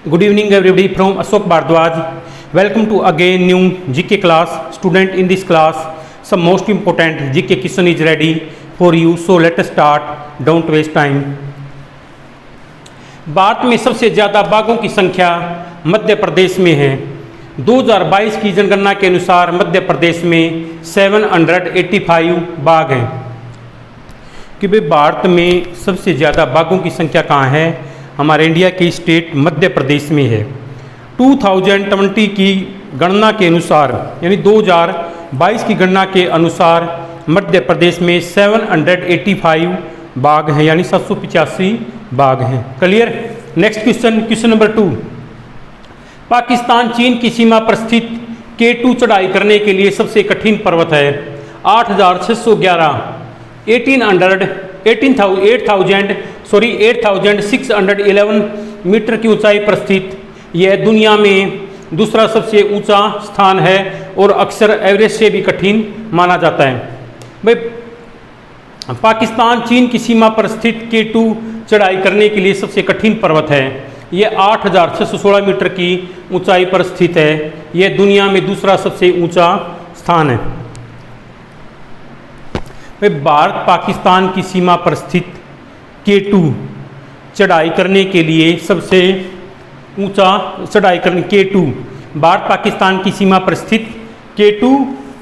Good evening everybody from Ashok Bhardwaj. Welcome to again new GK class. Student, in this class some most important GK question is ready for you. So let us start. Don't waste time. Bharat में सबसे ज़्यादा बाघों की संख्या मध्य प्रदेश में है। 2022 की जनगणना के अनुसार मध्य प्रदेश में 785 बाघ हैं। कि भाई भारत में सबसे ज़्यादा बाघों की संख्या कहाँ है? हमारे इंडिया की स्टेट मध्य प्रदेश में है। 2020 की गणना के अनुसार यानी 2022 की गणना के अनुसार मध्य प्रदेश में 785 बाघ हैं यानी 785 बाघ हैं। Clear? Next question number 2। Pakistan चीन की सीमा पर स्थित K2 चढ़ाई करने के लिए सबसे कठिन पर्वत है। 8611 मीटर की ऊंचाई पर स्थित यह दुनिया में दूसरा सबसे ऊंचा स्थान है और अक्सर एवरेस्ट से भी कठिन माना जाता है। भाई पाकिस्तान चीन की सीमा पर स्थित K2 चढ़ाई करने के लिए सबसे कठिन पर्वत है। यह 8616 मीटर की ऊंचाई पर स्थित है। यह दुनिया में दूसरा सबसे ऊंचा स्थान है। भारत पाकिस्तान की सीमा पर स्थित K2 चढ़ाई करने के लिए सबसे ऊंचा K2 भारत पाकिस्तान की सीमा पर स्थित K2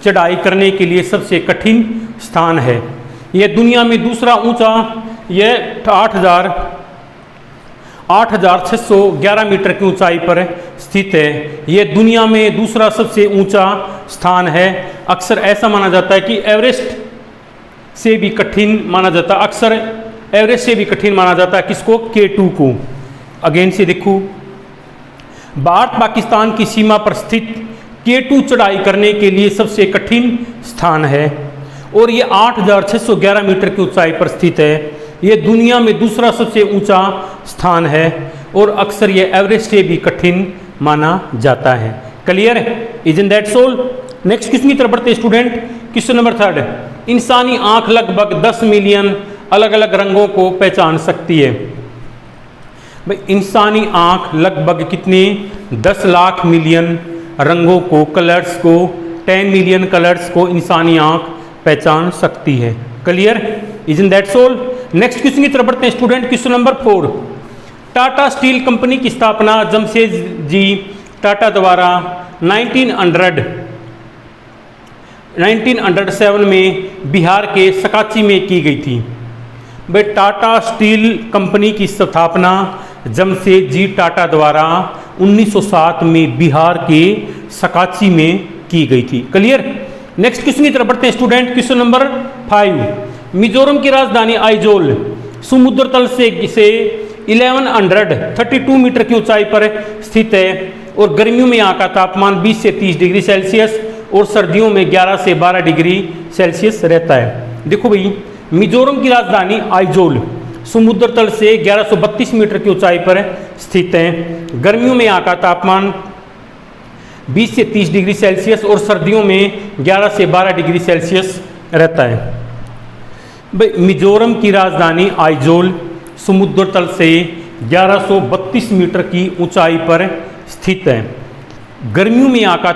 चढ़ाई करने के लिए सबसे कठिन स्थान है। यह दुनिया में दूसरा ऊंचा यह 8611 मीटर की ऊंचाई पर स्थित है। यह दुनिया में दूसरा सबसे ऊंचा स्थान है। अक्सर ऐसा माना जाता है कि एवरेस्ट से भी कठिन माना जाता है। अक्सर एवरेस्ट से भी कठिन माना जाता है किसको? K2 को। अगेन से देखो, भारत पाकिस्तान की सीमा पर स्थित K2 चढ़ाई करने के लिए सबसे कठिन स्थान है और ये 8611 मीटर की ऊंचाई पर स्थित है। ये दुनिया में दूसरा सबसे ऊंचा स्थान है और अक्सर ये एवरेस्ट से भी कठिन माना जाता है। Clear? Isn't that soul? Next question की तरफ बढ़ते स्टूडेंट। Question number 3। इंसानी आंख लगभग 10 मिलियन अलग अलग रंगों को पहचान सकती है। भाई इंसानी आंख लगभग कितने? 10 लाख मिलियन रंगों को, कलर्स को, 10 मिलियन कलर्स को इंसानी आंख पहचान सकती है। Clear? Isn't that soul? Next question की तरफ बढ़ते हैं student. Question number 4। Tata steel company की स्थापना जमशेदजी टाटा द्वारा 1907 में बिहार के सकाची में की गई थी। भाई टाटा स्टील कंपनी की स्थापना जमशेदजी टाटा द्वारा 1907 में बिहार के सकाची में की गई थी। क्लियर? नेक्स्ट क्वेश्चन की तरफ बढ़ते हैं स्टूडेंट। Question number 5। मिजोरम की राजधानी आइजोल समुद्र तल से 1132 मीटर की ऊंचाई पर स्थित है और गर्मियों में यहाँ का तापमान 20 से 30 डिग्री सेल्सियस और सर्दियों में 11 से 12 डिग्री सेल्सियस रहता है। देखो भाई, मिजोरम की राजधानी आइजोल समुद्र तल से 1132 मीटर की ऊंचाई पर स्थित है। गर्मियों में यहाँ का तापमान 20 से 30 डिग्री सेल्सियस और सर्दियों में 11 से 12 डिग्री सेल्सियस रहता है। भाई मिजोरम की राजधानी आइजोल समुद्र तल से 1132 मीटर की ऊंचाई पर स्थित है। गर्मियों में यहाँ का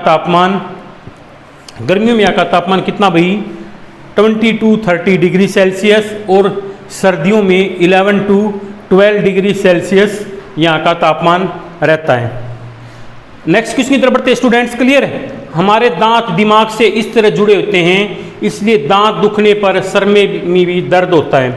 तापमान कितना भाई? 20 to 30 डिग्री सेल्सियस और सर्दियों में 11 to 12 डिग्री सेल्सियस यहाँ का तापमान रहता है। नेक्स्ट क्वेश्चन की तरफ बढ़ते हैं स्टूडेंट्स। क्लियर है? हमारे दांत दिमाग से इस तरह जुड़े होते हैं, इसलिए दांत दुखने पर सर में भी दर्द होता है।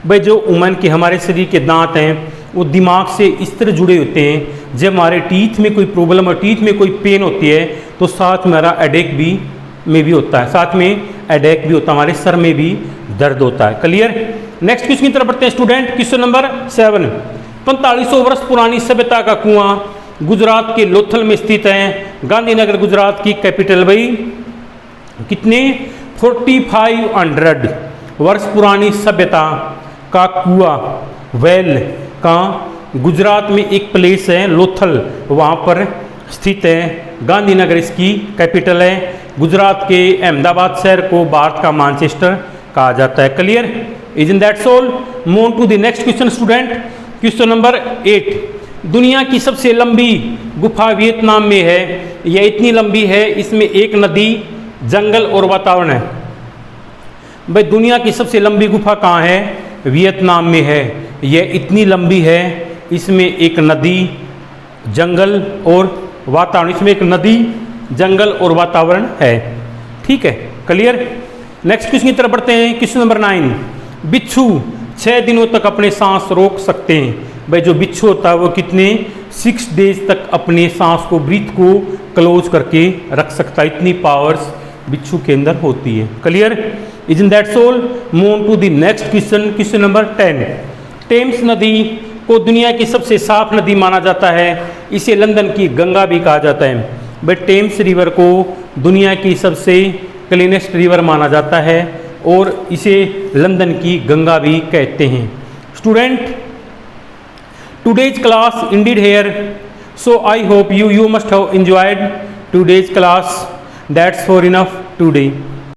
भाई जो उमन के हमारे शरीर के दांत हैं वो दिमाग से इस तरह जुड़े होते हैं। जब हमारे टीथ में कोई प्रॉब्लम और टीथ में कोई पेन होती है तो साथ में हमारा हेडेक भी होता है, साथ में हेडेक भी होता है, हमारे सर में भी दर्द होता है। क्लियर? नेक्स्ट क्वेश्चन की तरफ बढ़ते हैं स्टूडेंट। Question number 7। 4500 वर्ष पुरानी सभ्यता का कुआं गुजरात के लोथल में स्थित है। गांधीनगर गुजरात की कैपिटल। भाई कितने? 4500 वर्ष पुरानी सभ्यता का कुआं वेल का गुजरात में एक प्लेस है लोथल, वहाँ पर स्थित है। गांधीनगर इसकी कैपिटल है। गुजरात के अहमदाबाद शहर को भारत का मैनचेस्टर कहा जाता है। Clear? Isn't that soul? Move to the next question student. Question number 8। दुनिया की सबसे लंबी गुफा वियतनाम में है। यह इतनी लंबी है, इसमें एक नदी, जंगल और वातावरण है। भाई दुनिया की सबसे लंबी गुफा कहाँ है? वियतनाम में है। यह इतनी लंबी है, इसमें एक नदी, जंगल और वातावरण, इसमें एक नदी, जंगल और वातावरण है। ठीक है, क्लियर। नेक्स्ट क्वेश्चन की तरफ बढ़ते हैं। क्वेश्चन नंबर 9, बिच्छू 6 दिनों तक अपने सांस रोक सकते हैं। भाई जो बिच्छू होता है वो कितने 6 डेज तक अपने सांस को, ब्रीथ को क्लोज करके रख सकता है। इतनी पावर्स बिच्छू के अंदर होती है। Clear. Isn't that's all. Move to the next question. Question number 10, Thames नदी को दुनिया की सबसे साफ नदी माना जाता है। इसे लंदन की गंगा भी कहा जाता है। बट टेम्स रिवर को दुनिया की सबसे क्लीनेस्ट रिवर माना जाता है और इसे लंदन की गंगा भी कहते हैं। Student, today's class ended here, so I hope you must have enjoyed today's class. That's for enough today.